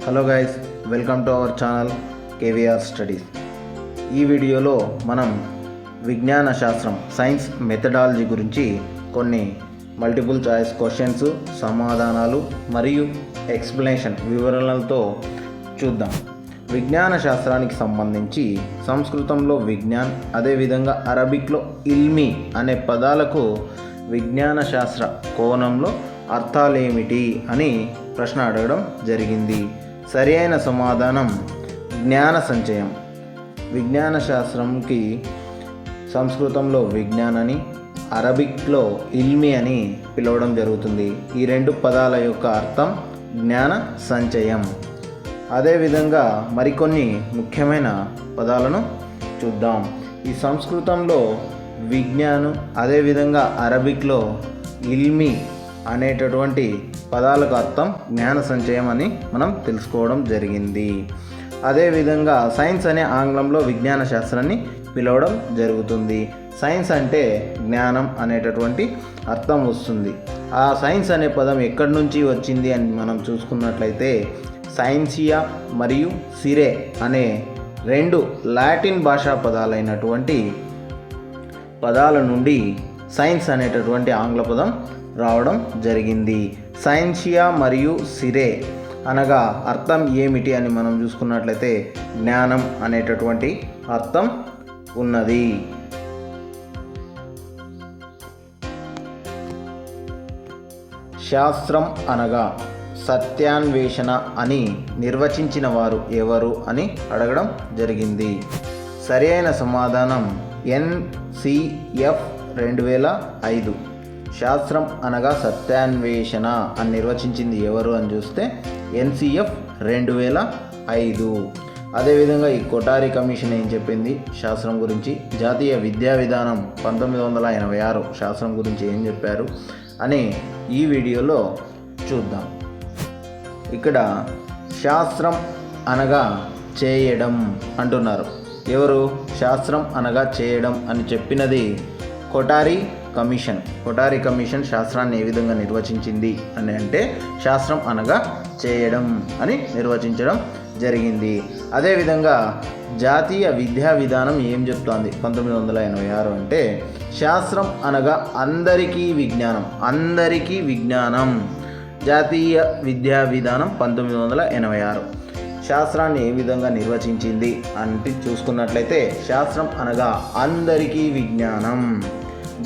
Hello guys, welcome to our channel KVR studies. ఈ వీడియోలో మనం విజ్ఞాన శాస్త్రం సైన్స్ మెథడాలజీ గురించి కొన్ని మల్టిపుల్ చాయిస్ క్వశ్చన్స్, సమాధానాలు మరియు ఎక్స్ప్లెనేషన్ వివరణలతో చూద్దాం. విజ్ఞాన శాస్త్రానికి సంబంధించి సంస్కృతంలో విజ్ఞాన్, అదేవిధంగా అరబిక్లో ఇల్మి అనే పదాలకు విజ్ఞాన శాస్త్ర కోణంలో అర్థాలేమిటి అని ప్రశ్న అడగడం జరిగింది. సరి అయిన సమాధానం జ్ఞాన సంచయం. విజ్ఞాన శాస్త్రంకి సంస్కృతంలో విజ్ఞాన్ అని, అరబిక్లో ఇల్మి అని పిలవడం జరుగుతుంది. ఈ రెండు పదాల యొక్క అర్థం జ్ఞాన సంచయం. అదేవిధంగా మరికొన్ని ముఖ్యమైన పదాలను చూద్దాం. ఈ సంస్కృతంలో విజ్ఞాను, అదేవిధంగా అరబిక్లో ఇల్మి అనేటటువంటి పదాలకు అర్థం జ్ఞాన సంచయం అని మనం తెలుసుకోవడం జరిగింది. అదేవిధంగా సైన్స్ అనే ఆంగ్లంలో విజ్ఞాన శాస్త్రాన్ని పిలవడం జరుగుతుంది. సైన్స్ అంటే జ్ఞానం అనేటటువంటి అర్థం వస్తుంది. ఆ సైన్స్ అనే పదం ఎక్కడి నుంచి వచ్చింది అని మనం చూసుకున్నట్లయితే సైన్సియా మరియు సిరే అనే రెండు లాటిన్ భాషా పదాలైనటువంటి పదాల నుండి సైన్స్ అనేటటువంటి ఆంగ్ల పదం రావడం జరిగింది. సైన్సియా మరియు సిరే అనగా అర్థం ఏమిటి అని మనం చూసుకున్నట్లయితే జ్ఞానం అనేటటువంటి అర్థం ఉన్నది. శాస్త్రం అనగా సత్యాన్వేషణ అని నిర్వచించిన వారు ఎవరు అని అడగడం జరిగింది. సరి అయిన సమాధానం NCF 2005. శాస్త్రం అనగా సత్యాన్వేషణ అని నిర్వచించింది ఎవరు అని చూస్తే NCF 2005. అదేవిధంగా ఈ కొఠారి కమిషన్ ఏం చెప్పింది శాస్త్రం గురించి, జాతీయ విద్యా విధానం 1986 శాస్త్రం గురించి ఏం చెప్పారు అని ఈ వీడియోలో చూద్దాం. ఇక్కడ శాస్త్రం అనగా చేయడం అంటున్నారు. ఎవరు శాస్త్రం అనగా చేయడం అని చెప్పినది కొఠారి కమిషన్. కొఠారి కమిషన్ శాస్త్రాన్ని ఏ విధంగా నిర్వచించింది అని అంటే శాస్త్రం అనగా చేయడం అని నిర్వచించడం జరిగింది. అదేవిధంగా జాతీయ విద్యా విధానం ఏం చెప్తోంది 1986 అంటే శాస్త్రం అనగా అందరికీ విజ్ఞానం. అందరికీ విజ్ఞానం. జాతీయ విద్యా విధానం 1986 శాస్త్రాన్ని ఏ విధంగా నిర్వచించింది అంటే చూసుకున్నట్లయితే శాస్త్రం అనగా అందరికీ విజ్ఞానం.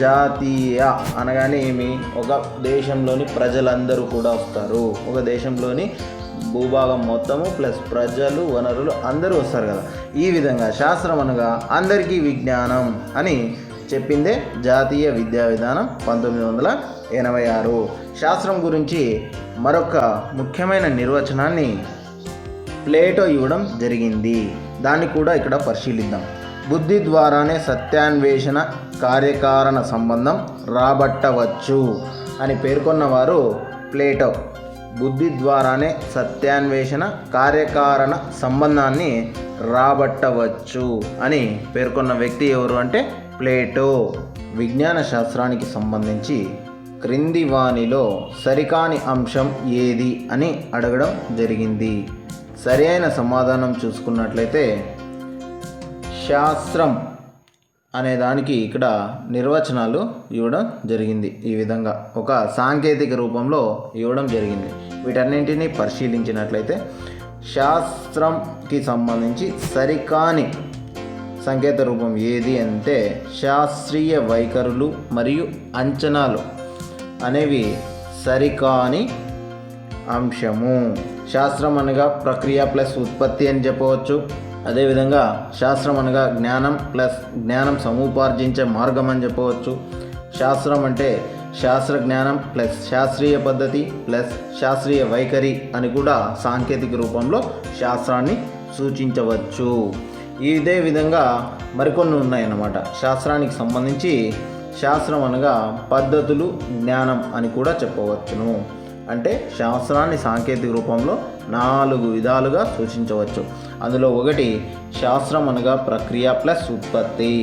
జాతీయ అనగానే ఏమి, ఒక దేశంలోని ప్రజలందరూ కూడా వస్తారు. ఒక దేశంలోని భూభాగం మొత్తము ప్లస్ ప్రజలు, వనరులు అందరూ వస్తారు కదా. ఈ విధంగా శాస్త్రం అనగా అందరికీ విజ్ఞానం అని చెప్పిందే జాతీయ విద్యా విధానం 1986. శాస్త్రం గురించి మరొక ముఖ్యమైన నిర్వచనాన్ని ప్లేటో ఇవ్వడం జరిగింది. దాన్ని కూడా ఇక్కడ పరిశీలిద్దాం. బుద్ధి ద్వారానే సత్యాన్వేషణ కార్యకారణ సంబంధం రాబట్టవచ్చు అని పేర్కొన్నవారు ప్లేటో. బుద్ధి ద్వారానే సత్యాన్వేషణ కార్యకారణ సంబంధాన్ని రాబట్టవచ్చు అని పేర్కొన్న వ్యక్తి ఎవరు అంటే ప్లేటో. విజ్ఞాన శాస్త్రానికి సంబంధించి క్రింది వానిలో సరికాని అంశం ఏది అని అడగడం జరిగింది. సరి అయిన సమాధానం చూసుకున్నట్లయితే శాస్త్రం అనే దానికి ఇక్కడ నిర్వచనాలు ఇవ్వడం జరిగింది. ఈ విధంగా ఒక సాంకేతిక రూపంలో ఇవ్వడం జరిగింది. వీటన్నింటినీ పరిశీలించినట్లయితే శాస్త్రంకి సంబంధించి సరికాని సంకేత రూపం ఏది అంటే శాస్త్రీయ వైఖరులు మరియు అంచనాలు అనేవి సరికాని అంశము. శాస్త్రం అనగా ప్రక్రియ ప్లస్ ఉత్పత్తి అని చెప్పవచ్చు. అదేవిధంగా శాస్త్రం అనగా జ్ఞానం ప్లస్ జ్ఞానం సముపార్జించే మార్గం అని చెప్పవచ్చు. శాస్త్రం అంటే శాస్త్ర జ్ఞానం ప్లస్ శాస్త్రీయ పద్ధతి ప్లస్ శాస్త్రీయ వైఖరి అని కూడా సాంకేతిక రూపంలో శాస్త్రాన్ని సూచించవచ్చు. ఇదే విధంగా మరికొన్ని ఉన్నాయన్నమాట. శాస్త్రానికి సంబంధించి శాస్త్రం అనగా పద్ధతులు, జ్ఞానం అని కూడా చెప్పవచ్చును. అంటే శాస్త్రాన్ని సాంకేతిక రూపంలో 4 విధాలుగా సూచించవచ్చు. అందులో ఒకటి శాస్త్రం అనగా ప్రక్రియ ప్లస్ ఉత్పత్తి.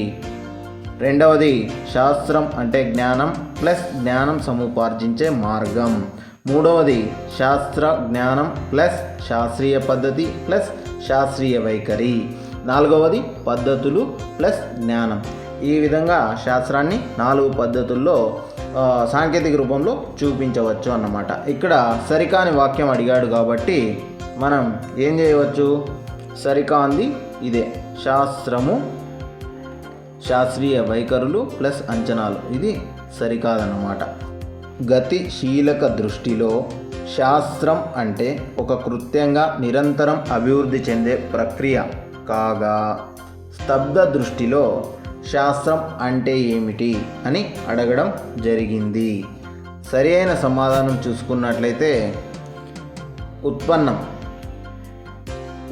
రెండవది శాస్త్రం అంటే జ్ఞానం ప్లస్ జ్ఞానం సముపార్జించే మార్గం. మూడవది శాస్త్ర జ్ఞానం ప్లస్ శాస్త్రీయ పద్ధతి ప్లస్ శాస్త్రీయ వైఖరి. నాలుగవది పద్ధతులు ప్లస్ జ్ఞానం. ఈ విధంగా శాస్త్రాన్ని 4 పద్ధతుల్లో సాంకేతిక రూపంలో చూపించవచ్చు అన్నమాట. ఇక్కడ సరికాని వాక్యం అడిగాడు కాబట్టి మనం ఏం చేయవచ్చు, సరికాంది ఇదే, శాస్త్రము శాస్త్రీయ వైఖరులు ప్లస్ అంచనాలు, ఇది సరికాదన్నమాట. గతిశీలక దృష్టిలో శాస్త్రం అంటే ఒక కృత్యంగా నిరంతరం అభివృద్ధి చెందే ప్రక్రియ కాగా, స్తబ్ద దృష్టిలో శాస్త్రం అంటే ఏమిటి అని అడగడం జరిగింది. సరి అయిన సమాధానం చూసుకున్నట్లయితే ఉత్పన్నం.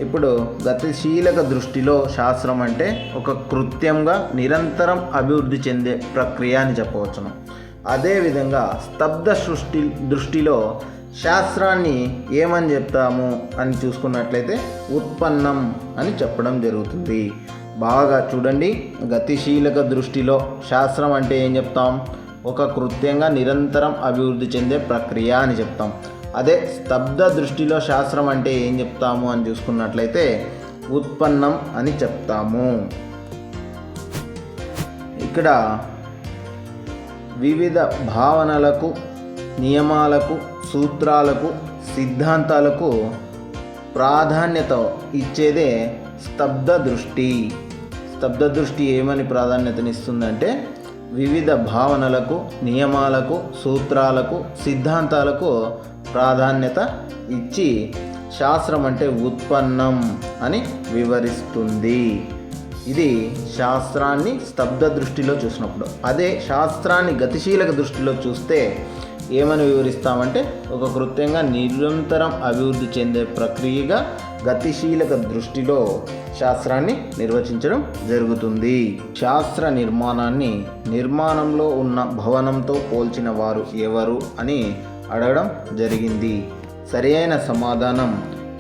ఇప్పుడు గతిశీలక దృష్టిలో శాస్త్రం అంటే ఒక కృత్యంగా నిరంతరం అభివృద్ధి చెందే ప్రక్రియ అని చెప్పవచ్చును. అదేవిధంగా స్తబ్ద దృష్టిలో శాస్త్రాన్ని ఏమని చెప్తాము అని చూసుకున్నట్లయితే ఉత్పన్నం అని చెప్పడం జరుగుతుంది. బాగా చూడండి, గతిశీలక దృష్టిలో శాస్త్రం అంటే ఏం చెప్తాం, ఒక కృత్యంగా నిరంతరం అభివృద్ధి చెందే ప్రక్రియ అని చెప్తాం. అదే స్తబ్ద దృష్టిలో శాస్త్రం అంటే ఏం చెప్తాము అని చూసుకున్నట్లయితే ఉత్పన్నం అని చెప్తాము. ఇక్కడ వివిధ భావనలకు, నియమాలకు, సూత్రాలకు, సిద్ధాంతాలకు ప్రాధాన్యత ఇచ్చేదే స్తబ్ద దృష్టి. స్తబ్ద దృష్టి ఏమని ప్రాధాన్యతనిస్తుందంటే వివిధ భావనలకు, నియమాలకు, సూత్రాలకు, సిద్ధాంతాలకు ప్రాధాన్యత ఇచ్చి శాస్త్రం అంటే ఉత్పన్నం అని వివరిస్తుంది. ఇది శాస్త్రాన్ని స్తబ్ద దృష్టిలో చూసినప్పుడు. అదే శాస్త్రాన్ని గతిశీలక దృష్టిలో చూస్తే ఏమని వివరిస్తామంటే ఒక కృత్యంగా నిరంతరం అభివృద్ధి చెందే ప్రక్రియగా గతిశీలక దృష్టిలో శాస్త్రాన్ని నిర్వచించడం జరుగుతుంది. శాస్త్ర నిర్మాణాన్ని నిర్మాణంలో ఉన్న భవనంతో పోల్చిన వారు ఎవరు అని అడగడం జరిగింది. సరైన సమాధానం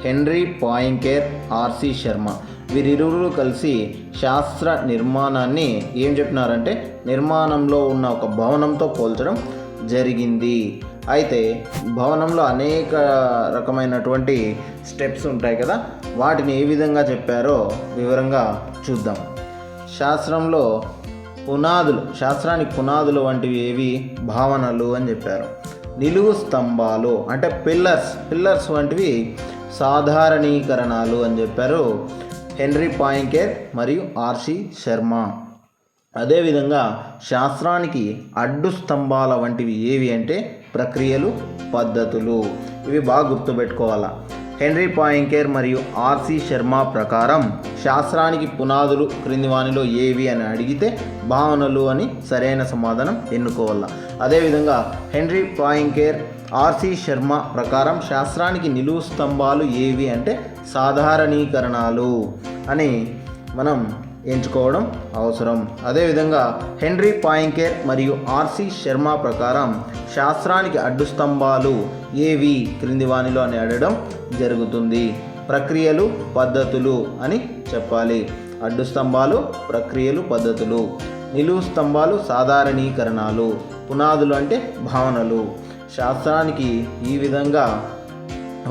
హెన్రీ పాయింకేర్, ఆర్సి శర్మ. వీరిరువురు కలిసి శాస్త్ర నిర్మాణాన్ని ఏం చెప్పినారంటే నిర్మాణంలో ఉన్న ఒక భవనంతో పోల్చడం జరిగింది. అయితే భవనంలో అనేక రకమైనటువంటి స్టెప్స్ ఉంటాయి కదా, వాటిని ఏ విధంగా చెప్పారో వివరంగా చూద్దాం. శాస్త్రంలో పునాదులు, శాస్త్రానికి పునాదులు వంటివి ఏవి, భావనలు అని చెప్పారు. నిలువు స్తంభాలు అంటే పిల్లర్స్ వంటివి సాధారణీకరణాలు అని చెప్పారు హెన్రీ పాయింకేర్ మరియు ఆర్సి శర్మ. అదేవిధంగా శాస్త్రానికి అడ్డు స్తంభాల వంటివి ఏవి అంటే ప్రక్రియలు, పద్ధతులు. ఇవి బాగా గుర్తుపెట్టుకోవాలా. హెన్రీ పాయింకేర్ మరియు ఆర్సి శర్మ ప్రకారం శాస్త్రానికి పునాదులు క్రింది వానిలో ఏవి అని అడిగితే భావనలు అని సరైన సమాధానం ఎన్నుకోవాలా. అదేవిధంగా హెన్రీ పాయింకేర్, ఆర్సి శర్మ ప్రకారం శాస్త్రానికి నిలువు స్తంభాలు ఏవి అంటే సాధారణీకరణాలు అని మనం ఎంచుకోవడం అవసరం. అదేవిధంగా హెన్రీ పాయింకేర్ మరియు ఆర్సి శర్మ ప్రకారం శాస్త్రానికి అడ్డు స్తంభాలు ఏవి క్రింది వానిలో అని అడగడం జరుగుతుంది. ప్రక్రియలు, పద్ధతులు అని చెప్పాలి. అడ్డు స్తంభాలు ప్రక్రియలు, పద్ధతులు. నిలువు స్తంభాలు సాధారణీకరణాలు. పునాదులు అంటే భావనలు. శాస్త్రానికి ఈ విధంగా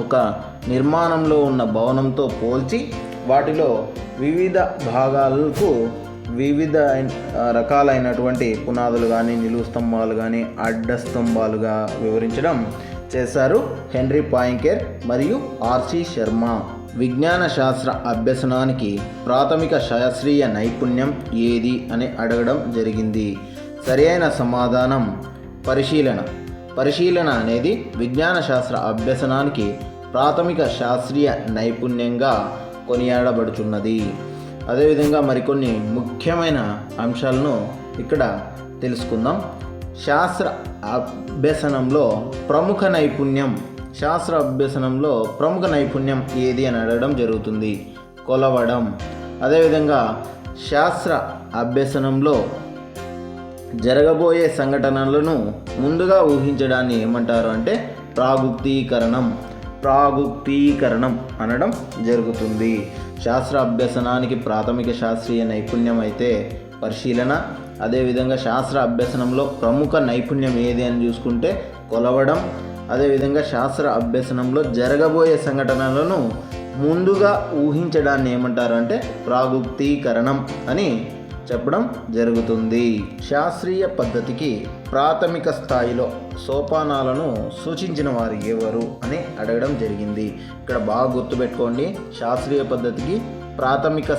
ఒక నిర్మాణంలో ఉన్న భవనంతో పోల్చి వాటిలో వివిధ భాగాలకు వివిధ రకాలైనటువంటి పునాదులు కానీ, నిలువు స్తంభాలు కానీ, అడ్డ స్తంభాలుగా వివరించడం చేశారు హెన్రీ పాయింకేర్ మరియు ఆర్సి శర్మ. విజ్ఞాన శాస్త్ర అభ్యసనానికి ప్రాథమిక శాస్త్రీయ నైపుణ్యం ఏది అని అడగడం జరిగింది. సరైన సమాధానం పరిశీలన అనేది విజ్ఞాన శాస్త్ర అభ్యసనానికి ప్రాథమిక శాస్త్రీయ నైపుణ్యంగా కొనియాడబడుచున్నది. అదేవిధంగా మరికొన్ని ముఖ్యమైన అంశాలను ఇక్కడ తెలుసుకుందాం. శాస్త్ర అభ్యసనంలో ప్రముఖ నైపుణ్యం ఏది అని అడగడం జరుగుతుంది. కొలవడం. అదేవిధంగా శాస్త్ర అభ్యసనంలో జరగబోయే సంఘటనలను ముందుగా ఊహించడాన్ని ఏమంటారు అంటే ప్రాగుక్తీకరణం అనడం జరుగుతుంది. శాస్త్ర అభ్యసనానికి ప్రాథమిక శాస్త్రీయ నైపుణ్యం అయితే పరిశీలన. అదేవిధంగా శాస్త్ర అభ్యసనంలో ప్రముఖ నైపుణ్యం ఏది అని చూసుకుంటే కొలవడం. అదేవిధంగా శాస్త్ర అభ్యసనంలో జరగబోయే సంఘటనలను ముందుగా ఊహించడాన్ని ఏమంటారు అంటే ప్రాగుప్తీకరణం అని చెప్పడం జరుగుతుంది. శాస్త్రీయ పద్ధతికి ప్రాథమిక స్థాయిలో సోపానాలను సూచించిన వారు ఎవరు అని అడగడం జరిగింది. ఇక్కడ బాగా గుర్తుపెట్టుకోండి, శాస్త్రీయ పద్ధతికి ప్రాథమిక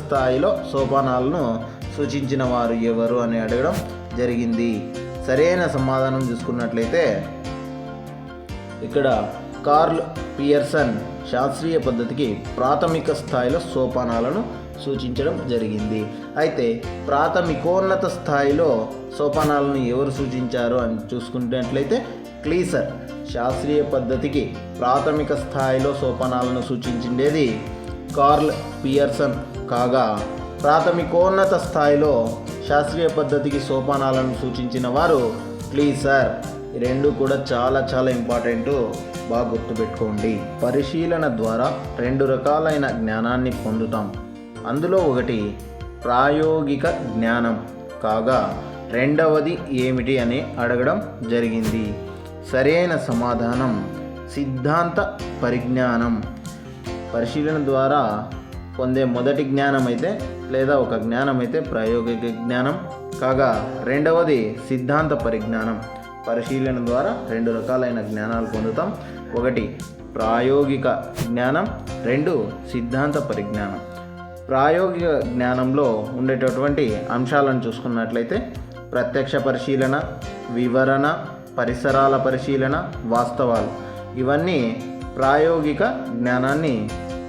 స్థాయిలో సోపానాలను సూచించిన వారు ఎవరు అని అడగడం జరిగింది. సరైన సమాధానం చూసుకున్నట్లయితే ఇక్కడ కార్ల్ పియర్సన్ శాస్త్రీయ పద్ధతికి ప్రాథమిక స్థాయిలో సోపానాలను సూచించడం జరిగింది. అయితే ప్రాథమికోన్నత స్థాయిలో సోపానాలను ఎవరు సూచించారు అని చూసుకున్నట్లయితే క్లీసర్ శాస్త్రీయ పద్ధతికి ప్రాథమిక స్థాయిలో సోపానాలను సూచించిండేది కార్ల్ పియర్సన్ కాగా, ప్రాథమికోన్నత స్థాయిలో శాస్త్రీయ పద్ధతికి సోపానాలను సూచించిన వారు క్లీసర్. ఈ రెండు కూడా చాలా చాలా ఇంపార్టెంట్, బాగా గుర్తుపెట్టుకోండి. పరిశీలన ద్వారా 2 రకాలైన జ్ఞానాన్ని పొందుతాం. అందులో ఒకటి ప్రాయోగిక జ్ఞానం కాగా, రెండవది ఏమిటి అని అడగడం జరిగింది. సరైన సమాధానం సిద్ధాంత పరిజ్ఞానం. పరిశీలన ద్వారా పొందే మొదటి జ్ఞానం అయితే లేదా ఒక జ్ఞానం అయితే ప్రాయోగిక జ్ఞానం కాగా, రెండవది సిద్ధాంత పరిజ్ఞానం. పరిశీలన ద్వారా 2 రకాలైన జ్ఞానాలు పొందుతాం. ఒకటి ప్రాయోగిక జ్ఞానం, 2 సిద్ధాంత పరిజ్ఞానం. ప్రాయోగిక జ్ఞానంలో ఉండేటటువంటి అంశాలను చూసుకున్నట్లయితే ప్రత్యక్ష పరిశీలన, వివరణ, పరిసరాల పరిశీలన, వాస్తవాలు, ఇవన్నీ ప్రాయోగిక జ్ఞానాన్ని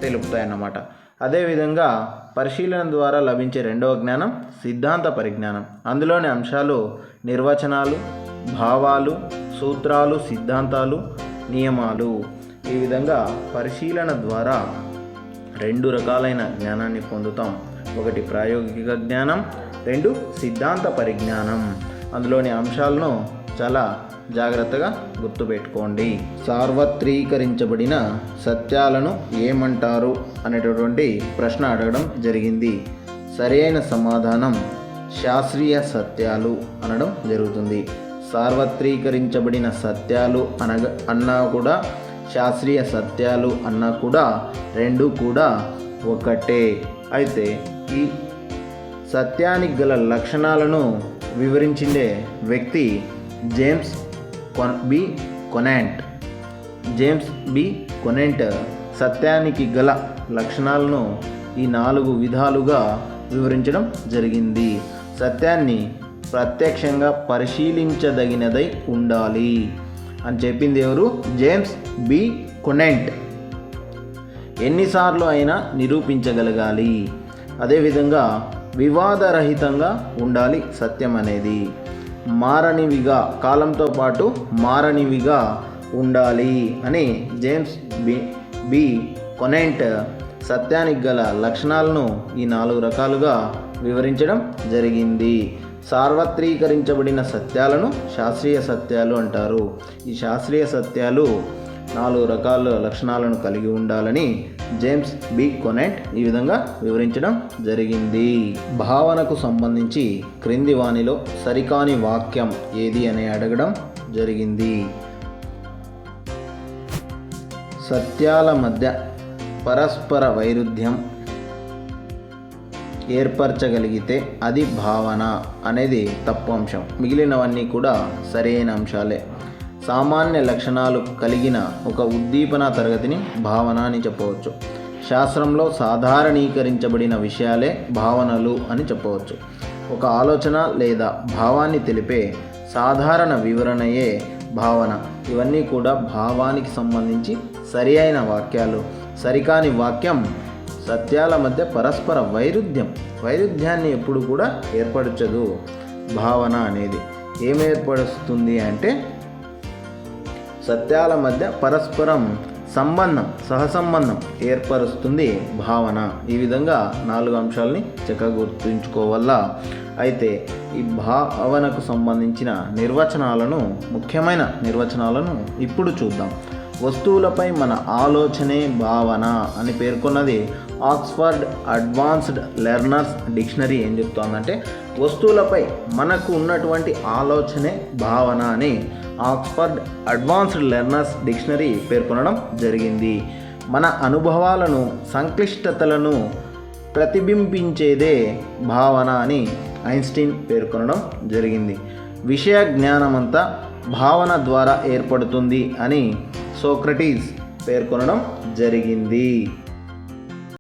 తెలుపుతాయన్నమాట. అదేవిధంగా పరిశీలన ద్వారా లభించే రెండవ జ్ఞానం సిద్ధాంత పరిజ్ఞానం. అందులోని అంశాలు నిర్వచనాలు, భావాలు, సూత్రాలు, సిద్ధాంతాలు, నియమాలు. ఈ విధంగా పరిశీలన ద్వారా 2 రకాలైన జ్ఞానాన్ని పొందుతాం. ఒకటి ప్రాయోగిక జ్ఞానం, 2 సిద్ధాంత పరిజ్ఞానం. అందులోని అంశాలను చాలా జాగ్రత్తగా గుర్తుపెట్టుకోండి. సార్వత్రీకరించబడిన సత్యాలను ఏమంటారు అనేటటువంటి ప్రశ్న అడగడం జరిగింది. సరైన సమాధానం శాస్త్రీయ సత్యాలు అనడం జరుగుతుంది. సార్వత్రీకరించబడిన సత్యాలు అన్నా కూడా, శాస్త్రీయ సత్యాలు అన్నా కూడా 2 కూడా ఒకటే. అయితే ఈ సత్యానికి గల లక్షణాలను వివరించిండే వ్యక్తి జేమ్స్ బి కొనెంట్ సత్యానికి గల లక్షణాలను ఈ 4 విధాలుగా వివరించడం జరిగింది. సత్యాన్ని ప్రత్యక్షంగా పరిశీలించదగినదై ఉండాలి అని చెప్పింది ఎవరు? James B Conant. ఎన్నిసార్లు అయినా నిరూపించగలగాలి. అదేవిధంగా వివాదరహితంగా ఉండాలి సత్యం అనేది. మారనివిగా, కాలంతో పాటు మారనివిగా ఉండాలి అని జేమ్స్ బి కొనెంట్ సత్యానికి గల లక్షణాలను ఈ 4 రకాలుగా వివరించడం జరిగింది. సార్వత్రీకరించబడిన సత్యాలను శాస్త్రీయ సత్యాలు అంటారు. ఈ శాస్త్రీయ సత్యాలు 4 రకాల లక్షణాలను కలిగి ఉండాలని జేమ్స్ బి కొనెంట్ ఈ విధంగా వివరించడం జరిగింది. భావనకు సంబంధించి క్రింది వానిలో సరికాని వాక్యం ఏది అని అడగడం జరిగింది. సత్యాల మధ్య పరస్పర వైరుధ్యం ఏర్పరచగలిగితే అది భావన అనేది తప్పు అంశం. మిగిలినవన్నీ కూడా సరైన అంశాలే. సామాన్య లక్షణాలు కలిగిన ఒక ఉద్దీపన తరగతిని భావన అని చెప్పవచ్చు. శాస్త్రంలో సాధారణీకరించబడిన విషయాలే భావనలు అని చెప్పవచ్చు. ఒక ఆలోచన లేదా భావాన్ని తెలిపే సాధారణ వివరణయే భావన. ఇవన్నీ కూడా భావానికి సంబంధించి సరి అయిన వాక్యాలు. సరికాని వాక్యం సత్యాల మధ్య పరస్పర వైరుధ్యాన్ని ఎప్పుడు కూడా ఏర్పరచదు. భావన అనేది ఏం ఏర్పరుస్తుంది అంటే సత్యాల మధ్య పరస్పరం సహసంబంధం ఏర్పరుస్తుంది భావన. ఈ విధంగా 4 అంశాలని చక్కగా గుర్తుంచుకోవాలా. అయితే ఈ భావనకు సంబంధించిన ముఖ్యమైన నిర్వచనాలను ఇప్పుడు చూద్దాం. వస్తువులపై మన ఆలోచనే భావన అని పేర్కొన్నది ఆక్స్ఫర్డ్ అడ్వాన్స్డ్ లెర్నర్స్ డిక్షనరీ. ఏం చెప్తోందంటే వస్తువులపై మనకు ఉన్నటువంటి ఆలోచనే భావన అని ఆక్స్ఫర్డ్ అడ్వాన్స్డ్ లెర్నర్స్ డిక్షనరీ పేర్కొనడం జరిగింది. మన అనుభవాలను సంక్లిష్టతలను ప్రతిబింబించేదే భావన అని ఐన్స్టీన్ పేర్కొనడం జరిగింది. విషయ జ్ఞానమంతా భావన ద్వారా ఏర్పడుతుంది అని సోక్రటీస్ పేర్కొనడం జరిగింది.